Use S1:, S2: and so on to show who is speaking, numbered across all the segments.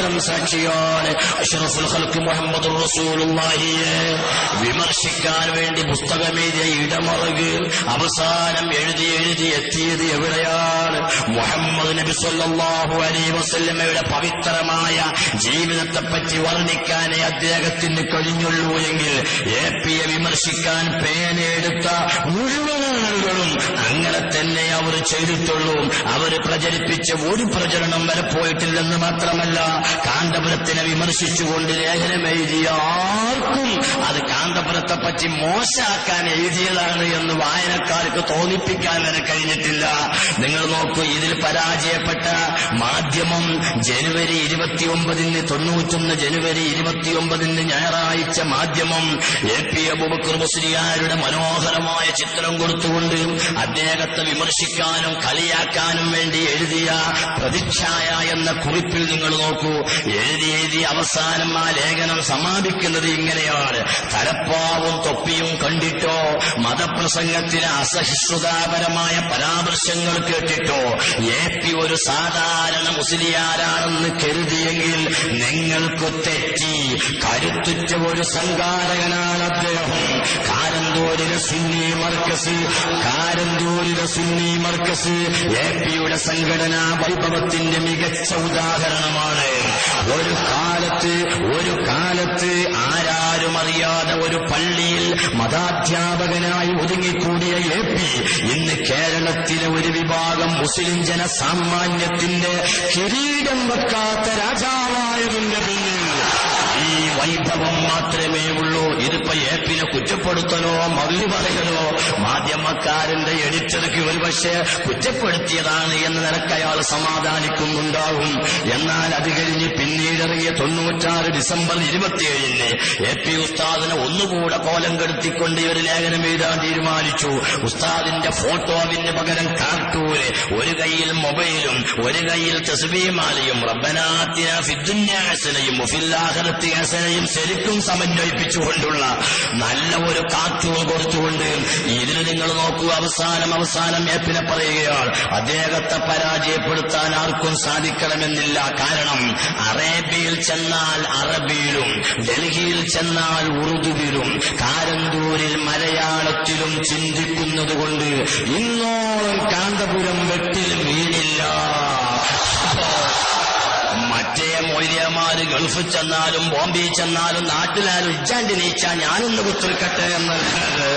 S1: ചരിത്രം സാക്ഷിയാണ്. അഷ്റഫുൽ ഖൽഖ് മുഹമ്മദുർ റസൂലുള്ളാഹിയെ വിമർശിക്കാൻ വേണ്ടി പുസ്തകമെഴുതിയ ഇടമറുക് അവസാനം എഴുതി എത്തിയത് എവിടെയാണ്? മുഹമ്മദ് നബി സല്ലല്ലാഹു അലൈഹി വസല്ലമയുടെ പവിത്രമായ ജീവിതത്തെപ്പറ്റി വർണ്ണിക്കാനേ അദ്ദേഹത്തിന് കഴിഞ്ഞുള്ളൂ എങ്കിൽ എപിയെ വിമർശിക്കാൻ പേനെടുത്ത മുഴുവൻ ആളുകളും അങ്ങനെ തന്നെ അവർ ചെയ്തിട്ടുള്ളൂ. അവർ പ്രചരിപ്പിച്ച ഒരു പ്രചരണം വരെ പോയിട്ടില്ലെന്ന് മാത്രമല്ല, കാന്തപുരത്തിനെ വിമർശിച്ചുകൊണ്ട് ലേഖനം എഴുതിയ ആർക്കും അത് കാന്തപുരത്തെപ്പറ്റി മോശമാക്കാൻ എഴുതിയതാണ് എന്ന് വായനക്കാർക്ക് തോന്നിപ്പിക്കാൻ വരെ കഴിഞ്ഞിട്ടില്ല. നിങ്ങൾ നോക്കൂ, ഇതിൽ പരാജയപ്പെട്ട മാധ്യമം ജനുവരി 29 ജനുവരി 29 ഞായറാഴ്ച മാധ്യമം AP അബൂബക്കർ മുസ്ലിയാരുടെ മനോഹരമായ ചിത്രം കൊടുത്തുകൊണ്ട് അദ്ദേഹത്തെ വിമർശിക്കാനും കളിയാക്കാനും വേണ്ടി എഴുതിയ പ്രതിച്ഛായ എന്ന കുറിപ്പിൽ നിങ്ങൾ നോക്കൂ, എഴുതി അവസാനം ആ ലേഖനം സമാപിക്കുന്നത് ഇങ്ങനെയാണ്: തലപ്പാവും തൊപ്പിയും കണ്ടിട്ടോ മതപ്രസംഗത്തിലെ അസഹിഷ്ണുതാപരമായ പരാമർശങ്ങൾ കേട്ടിട്ടോ AP ഒരു സാധാരണ മുസ്ലിയാരാണെന്ന് കരുതിയെങ്കിൽ നിങ്ങൾക്ക് തെറ്റി. കരുത്തുറ്റ ഒരു സംഘാടകനാണ് അദ്ദേഹം. കാരന്തൂരിലെ സുന്നി മർക്കസ് APയുടെ സംഘടനാ വൈഭവത്തിന്റെ മികച്ച ഉദാഹരണമാണ്. ഒരു കാലത്ത് ആരാരും അറിയാതെ ഒരു പള്ളിയിൽ മതാധ്യാപകനായി ഒതുങ്ങിക്കൂടിയ AP ഇന്ന് കേരളത്തിലെ ഒരു വിഭാഗം മുസ്ലിം ജനസാമാന്യത്തിന്റെ കിരീടം വെക്കാത്ത രാജാവായതിന്റെ പിന്നിൽ ഈ വൈഭവം മാത്രമേ ഉള്ളൂ. ഇതിപ്പോ APനെ കുറ്റപ്പെടുത്തലോ മറുപടി പറയലോ മാധ്യമക്കാരന്റെ എഡിറ്റർക്ക് ഒരുപക്ഷെ കുറ്റപ്പെടുത്തിയതാണ് എന്ന നിലക്ക് അയാൾ സമാധാനിക്കുന്നുണ്ടാവും. എന്നാൽ അത് കഴിഞ്ഞ് പിന്നീടിറങ്ങിയ 96 ഡിസംബർ 27 AP ഉസ്താദിനെ ഒന്നുകൂടെ കോലം കെടുത്തിക്കൊണ്ട് ഒരു ലേഖനം എഴുതാൻ തീരുമാനിച്ചു. ഉസ്താദിന്റെ ഫോട്ടോവിന് പകരം കാർട്ടൂന്, ഒരു കൈയിൽ മൊബൈലും ഒരു കൈയിൽ തസ്ബീഹ്മാലയും റബ്ബനാ ആതിനാ ഫിദ്ദുനിയ ഹസനയും വഫിൽ ആഖിറതി ഹസനയും ശരിക്കും സമന്വയിപ്പിച്ചുകൊണ്ടുള്ള നല്ല ഒരു കാർട്ടൂൺ കൊടുത്തുകൊണ്ട് ഇതിൽ നിങ്ങൾ നോക്കൂ, അവസാനം APനെ പറയുകയാണ് അദ്ദേഹത്തെ പരാജയപ്പെടുത്താൻ ആർക്കും സാധിക്കണമെന്നില്ല. കാരണം അറേബ്യയിൽ ചെന്നാൽ അറബിയിലും, ഡൽഹിയിൽ ചെന്നാൽ ഉറുദുവിലും, കാരന്തൂരിൽ മലയാളത്തിലും ചിന്തിക്കുന്നത് കൊണ്ട് ഇന്നോളം കാന്തപുരം വെട്ടിൽ വീണില്ല. മറ്റേ മൊയ്ലിയമാര് ഗൾഫിൽ ചെന്നാലും ബോംബെ ചെന്നാലും നാട്ടിലാരും ഇച്ചാണ്ടി നീച്ചാ ഞാനൊന്ന് കുത്തിരിക്കട്ടെ എന്നല്ലാതെ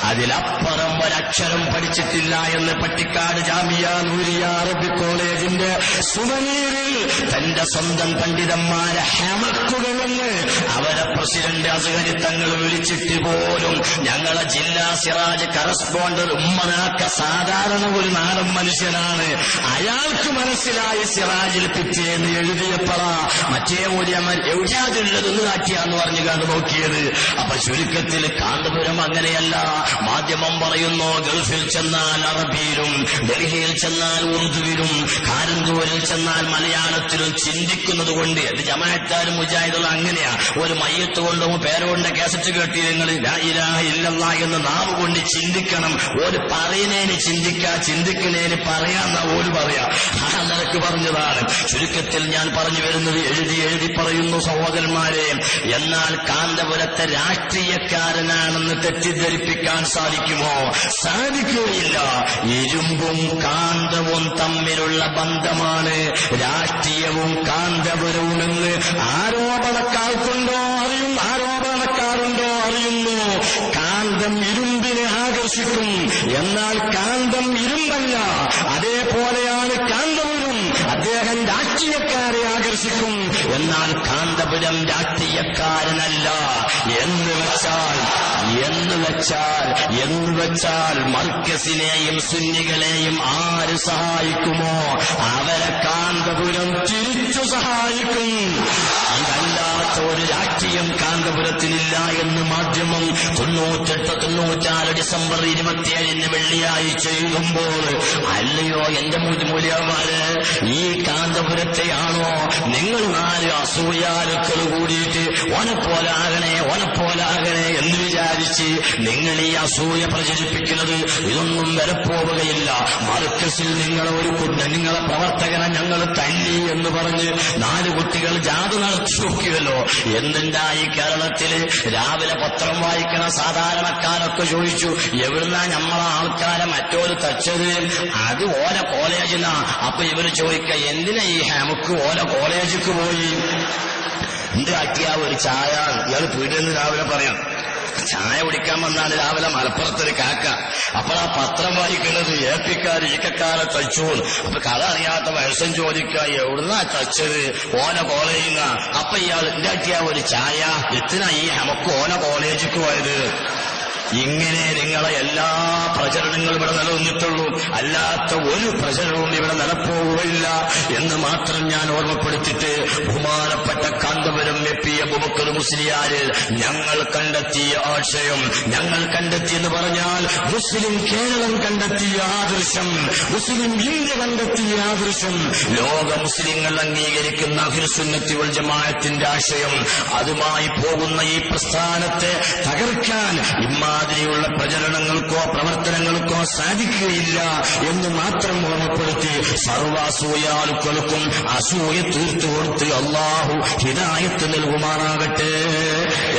S1: അതിലപ്പുറം ഒരക്ഷരം പഠിച്ചിട്ടില്ല എന്ന് പട്ടിക്കാട് ജാമിയ നൂരിയ അറബി കോളേജിന്റെ സുവനീറിൽ തന്റെ സ്വന്തം പണ്ഡിതന്മാരെ ഹമക്കുകളെന്ന് അവരെ പ്രസിഡന്റ് അസ്ഹരി തങ്ങൾ വിളിച്ചിട്ട് പോലും ഞങ്ങളെ ജില്ലാ സിറാജ് കറസ്പോണ്ടർ ഉമ്മനാക്ക സാധാരണ ഒരു നാടൻ മനുഷ്യനാണ്, അയാൾക്ക് മനസ്സിലായി സിറാജിൽ പിറ്റേന്ന് എഴുതിയപ്പോഴാ മറ്റേ മൂല്യമാർ എവിടെയാതുള്ളതെന്ന് കാട്ടിയാന്ന് പറഞ്ഞു കണ്ടു നോക്കിയത്. അപ്പൊ ചുരുക്കത്തിൽ കാന്തപുരം അങ്ങനെയല്ല. മാധ്യമം പറയുന്നു ഗൾഫിൽ ചെന്നാൽ അറബിയിലും, ഡൽഹിയിൽ ചെന്നാൽ ഉറുദുവിലും, കാരന്തൂരിൽ ചെന്നാൽ മലയാളത്തിലും ചിന്തിക്കുന്നത് കൊണ്ട് അത് ജമാഅത്താരും മുജാഹിദുകളും അങ്ങനെയാ. ഒരു മയ്യത്ത് കൊണ്ടും പേരോടിന്റെ കാസറ്റ് കേട്ടി നിങ്ങൾ ലാ ഇലാഹ ഇല്ലല്ലാഹ് എന്ന് നാവ് കൊണ്ട് ചിന്തിക്കണം. ഒരു പറയുന്നതിന് ചിന്തിക്കുന്നതിന് പറയാന്ന ഒരു പറയാ. ആ നിലക്ക് പറഞ്ഞതാണ്. ചുരുക്കത്തിൽ ഞാൻ പറഞ്ഞു വരുന്നത് എഴുതി പറയുന്നു സഹോദരന്മാരെ. എന്നാൽ കാന്തപുരത്തെ രാഷ്ട്രീയക്കാരനാണെന്ന് തെറ്റിദ്ധരിപ്പിക്കാൻ സാധിക്കുമോ? സാധിക്കുകയില്ല. ഇരുമ്പും കാന്തവും തമ്മിലുള്ള ബന്ധമാണ് രാഷ്ട്രീയവും കാന്തപുരവുമെന്ന് ആരോപണക്കാരുണ്ടോ അറിയുന്നു. കാന്തം ഇരുമ്പിനെ ആകർഷിക്കും, എന്നാൽ കാന്തം ഇരുമ്പല്ല. അതേപോലെയാണ് കാന്തപുരം, അദ്ദേഹം രാഷ്ട്രീയക്കാരെ ആകർഷിക്കും, എന്നാൽ കാന്തപുരം രാഷ്ട്രീയക്കാരനല്ല. എന്ന് വെച്ചാൽ മർക്കസിനെയും സുന്നികളെയും ആര് സഹായിക്കുമോ അവരെ കാന്തപുരം തിരിച്ചു സഹായിക്കും. ഇതല്ലാത്ത ഒരു രാഷ്ട്രീയം കാന്തപുരത്തിനില്ല എന്ന് മാധ്യമം 98-94 ഡിസംബർ 27 വെള്ളിയാഴ്ച എഴുതുമ്പോൾ, അല്ലയോ എന്റെ മൂല്യന്മാര്, ഈ കാന്തപുരത്തെയാണോ നിങ്ങൾ 4 അസൂയാലുക്കൾ കൂടിയിട്ട് ഓനെപ്പോലാകണേ എന്ന് വിചാരിച്ച് നിങ്ങൾ ഈ അസൂയ പ്രചരിപ്പിക്കുന്നത്? ഇതൊന്നും വരപ്പോവുകയില്ല. മർക്കസിൽ നിങ്ങളെ പ്രവർത്തകനെ ഞങ്ങൾ തല്ലി എന്ന് പറഞ്ഞ് 4 കുട്ടികൾ ജാഥ നടത്തി നോക്കിയല്ലോ. എന്തുണ്ടായി കേരളത്തില്? രാവിലെ പത്രം വായിക്കണ സാധാരണക്കാരൊക്കെ ചോദിച്ചു, എവിടുന്നാ നമ്മളെ ആൾക്കാരെ മറ്റോര് തച്ചത്? അത് ഓല കോളേജിനാ. അപ്പൊ ഇവര് ചോദിക്ക, എന്തിനാ ഈ ഹെമക്ക് ഓല കോളേജിക്ക് പോയി? ഉണ്ടാക്കിയ ഒരു ചായ ഇയാൾ പീടിയെന്ന് രാവിലെ പറയാം. ചായ കുടിക്കാൻ വന്നാണ് രാവിലെ മലപ്പുറത്തൊരു കാക്ക. അപ്പോഴാ പത്രം വായിക്കുന്നത് ഏപ്പിക്കാർ ഈക്കക്കാരെ തച്ചു. അപ്പൊ കഥ അറിയാത്ത വയസ്സം ചോദിക്കുക, എവിടുന്നാ തച്ചത്? ഓന കോളേജിൽ. അപ്പൊ ഇയാൾ ഉണ്ടാക്കിയ ഒരു ചായ, എത്തിനാ ഈ ഹമക്ക് ഓന കോളേജിക്ക് പോയത്? ഇങ്ങനെ നിങ്ങളെ എല്ലാ പ്രചരണങ്ങളും ഇവിടെ നിലനിന്നിട്ടുള്ളൂ. അല്ലാത്ത ഒരു പ്രചരണവും ഇവിടെ നിലപ്പോവുകയില്ല എന്ന് മാത്രം ഞാൻ ഓർമ്മപ്പെടുത്തിയിട്ട്, ബഹുമാനപ്പെട്ട കാന്തപുരം എപ്പി അബൂബക്കർ മുസ്ലിയാര് ഞങ്ങൾ കണ്ടെത്തിയ ആശയം, ഞങ്ങൾ കണ്ടെത്തിയെന്ന് പറഞ്ഞാൽ മുസ്ലിം കേരളം കണ്ടെത്തിയ ആദർശം, മുസ്ലിം ഇന്ത്യ കണ്ടെത്തിയ ആദർശം, ലോക മുസ്ലിങ്ങൾ അംഗീകരിക്കുന്ന അഹ്ലുസുന്നത്തി വൽ ജമാഅത്തിന്റെ ആശയം, അതുമായി പോകുന്ന ഈ പ്രസ്ഥാനത്തെ തകർക്കാൻ ഇമാതിരിയുള്ള പ്രചരണങ്ങൾക്കോ പ്രവർത്തനങ്ങൾക്കോ സാധിക്കുകയില്ല എന്ന് മാത്രം ഓർമ്മപ്പെടുത്തി, സർവ്വസൂയാലുക്കൾക്കും അസൂയ തീർത്തു കൊടുത്ത് അല്ലാഹു ഹിദായത്ത് നൽകുമാറാകട്ടെ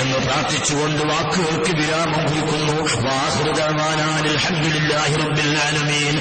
S1: എന്ന് പ്രാർത്ഥിച്ചുകൊണ്ട് വാക്കുകൾക്ക് വിരാമം കുറിക്കുന്നു. വാഹിറു ദഅ്വാനാ അൽഹംദുലില്ലാഹി റബ്ബിൽ ആലമീൻ.